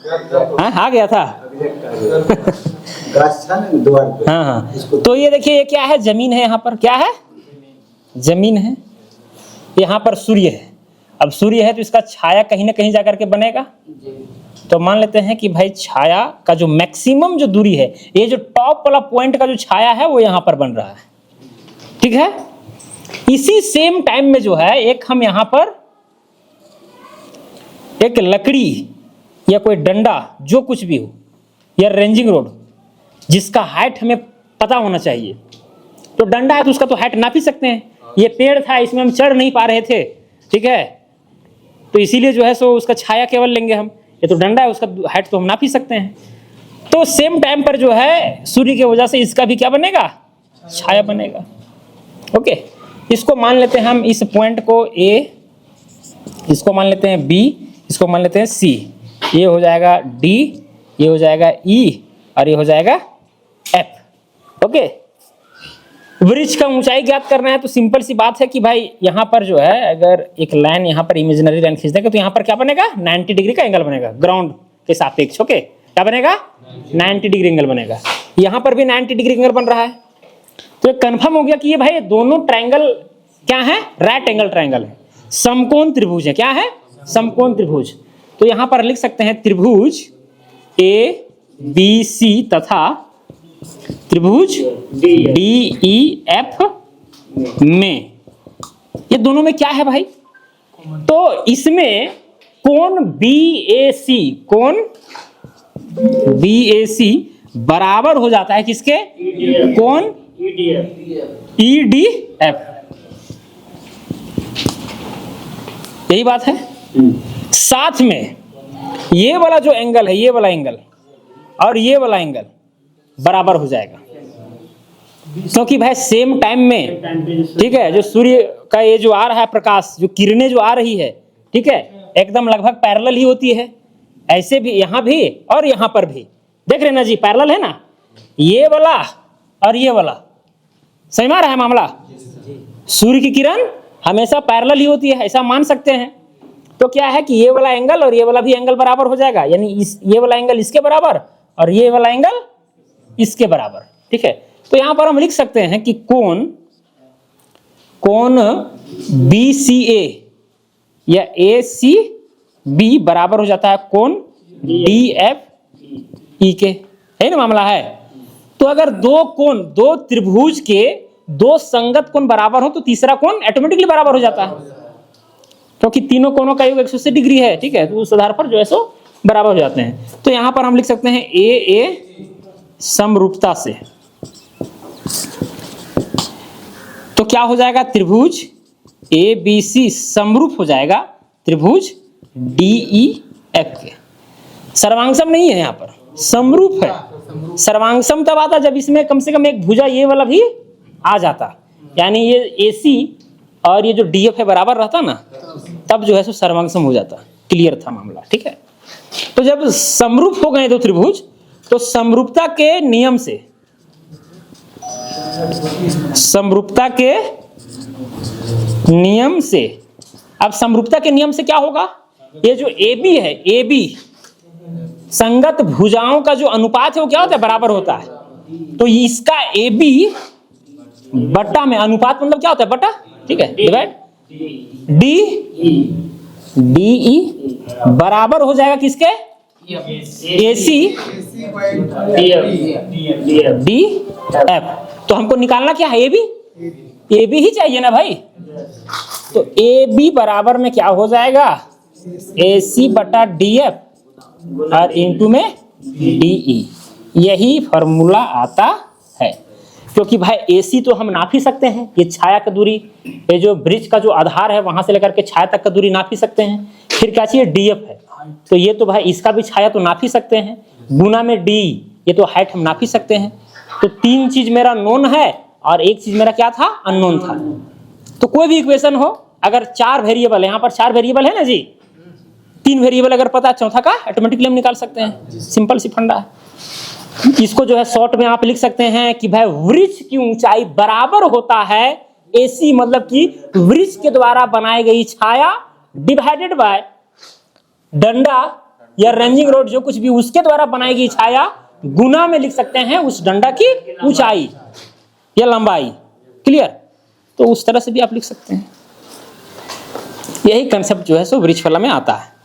हाँ आ गया था। हाँ हाँ, तो ये देखिए ये क्या है, जमीन है, यहाँ पर क्या है, जमीन है, यहाँ पर सूर्य है। अब सूर्य है तो इसका छाया कहीं ना कहीं जाकर के बनेगा। तो मान लेते हैं कि भाई छाया का जो मैक्सिमम जो दूरी है, ये जो टॉप वाला पॉइंट का जो छाया है वो यहाँ पर बन रहा है, ठीक है। इसी सेम टाइम में जो है एक हम यहाँ पर एक लकड़ी या कोई डंडा जो कुछ भी हो या रेंजिंग रोड जिसका हाइट हमें पता होना चाहिए, तो डंडा है तो उसका तो हाइट नाप ही सकते हैं। ये पेड़ था, इसमें हम चढ़ नहीं पा रहे थे, ठीक है, तो इसीलिए जो है सो उसका छाया केवल लेंगे हम। ये तो डंडा है, उसका हाइट तो हम नाप ही सकते हैं। तो सेम टाइम पर जो है सूर्य की वजह से इसका भी क्या बनेगा, छाया बनेगा। ओके, इसको मान लेते हैं हम, इस पॉइंट को ए, इसको मान लेते हैं बी, इसको मान लेते हैं सी। ये हो जाएगा डी, ये हो जाएगा ई और ये हो जाएगा एफ। ओके, वृक्ष का ऊंचाई ज्ञात करना है तो सिंपल सी बात है कि भाई यहाँ पर जो है अगर एक लाइन यहाँ पर इमेजिनरी लाइन खींच देंगे तो यहाँ पर क्या बनेगा, 90 डिग्री का एंगल बनेगा ग्राउंड के सापेक्ष। ओके, क्या बनेगा, 90 डिग्री एंगल बनेगा। यहाँ पर भी 90 डिग्री एंगल बन रहा है। तो कंफर्म हो गया कि ये भाई दोनों ट्रायंगल क्या है, राइट एंगल ट्रायंगल है, समकोण त्रिभुज है। क्या है, समकोण त्रिभुज। तो यहाँ पर लिख सकते हैं त्रिभुज ए बी सी तथा त्रिभुज डी ई एफ में, ये दोनों में क्या है भाई, तो इसमें कोण बी ए सी, कोण बी ए सी बराबर हो जाता है किसके, कोण ई डी एफ। यही बात है। साथ में ये वाला जो एंगल है, ये वाला एंगल और ये वाला एंगल बराबर हो जाएगा, क्योंकि भाई सेम टाइम में, ठीक है, जो सूर्य का ये जो आ रहा है प्रकाश, जो किरणें जो आ रही है, ठीक है, एकदम लगभग पैरेलल ही होती है। ऐसे भी यहाँ भी और यहाँ पर भी देख रहे ना जी, पैरेलल है ना, ये वाला और ये वाला, सही में आ रहा है मामला। सूर्य की किरण हमेशा पैरेलल ही होती है, ऐसा मान सकते हैं। तो क्या है कि ये वाला एंगल और ये वाला भी एंगल बराबर हो जाएगा, यानी ये वाला एंगल इसके बराबर और ये वाला एंगल इसके बराबर, ठीक है। तो यहां पर हम लिख सकते हैं कि कोण बी सी ए या ए सी बी बराबर हो जाता है कोण डी एफ ई के, है ना मामला है। तो अगर दो कोण, दो त्रिभुज के दो संगत कोण बराबर हो तो तीसरा कोण ऑटोमेटिकली बराबर हो जाता है, क्योंकि तीनों कोणों का योग 180 डिग्री है, ठीक है, तो उस आधार पर जो है सो बराबर हो जाते हैं। तो यहां पर हम लिख सकते हैं ए समरूपता से, तो क्या हो जाएगा, त्रिभुज ए बी सी समरूप हो जाएगा त्रिभुज डी ई एफ के। सर्वांगसम नहीं है, यहाँ पर समरूप है। सर्वांगसम तब आता जब इसमें कम से कम एक भुजा ये वाला भी आ जाता, यानी ये ए सी और ये जो डी एफ है बराबर रहता ना, तब जो है सो सर्वांगसम हो जाता। क्लियर था मामला, ठीक है। तो जब समरूप हो गए दो त्रिभुज, तो समरूपता के नियम से, समरूपता के नियम से, अब समरूपता के नियम से क्या होगा, ये जो ए बी है, ए बी संगत भुजाओं का जो अनुपात है वो क्या होता है, बराबर होता है। तो इसका ए बी बट्टा में, अनुपात मतलब क्या होता है, बटा, ठीक है, डिवाइड डी डी ई बराबर हो जाएगा किसके, ए सी डी एफ। तो हमको निकालना क्या है, ए बी ही चाहिए ना भाई। तो ए बी बराबर में क्या हो जाएगा, ए सी बटा डी एफ और इनटू में डी ई। यही फॉर्मूला आता है, क्योंकि भाई ए सी तो हम नाप ही सकते हैं, ये छाया की दूरी, ये जो ब्रिज का जो आधार है वहां से लेकर के छाया तक का दूरी नाप ही सकते हैं। फिर क्या चाहिए, डी एफ है, तो ये तो भाई इसका भी छाया तो नाप ही सकते हैं, गुना में डी, ये तो हाइट हम नाप ही सकते हैं। तो तीन चीज मेरा नोन है और एक चीज मेरा क्या था, अननोन था। तो कोई भी इक्वेशन हो, अगर चार वेरिएबल है, यहाँ पर चार वेरिएबल है ना जी, तीन वेरिएबल अगर पता, चौथा का ऑटोमेटिकली हम निकाल सकते हैं। सिंपल सी फंडा है। इसको जो है शॉर्ट में आप लिख सकते हैं कि भाई वृक्ष की ऊंचाई बराबर होता है एसी, मतलब कि वृक्ष के द्वारा बनाई गई छाया डिवाइडेड बाय डंडा या रेंजिंग रोड जो कुछ भी उसके द्वारा बनाई गई छाया गुना में लिख सकते हैं उस डंडा की ऊंचाई या लंबाई। क्लियर? तो उस तरह से भी आप लिख सकते हैं। यही कंसेप्ट जो है सो वृक्षफला में आता है।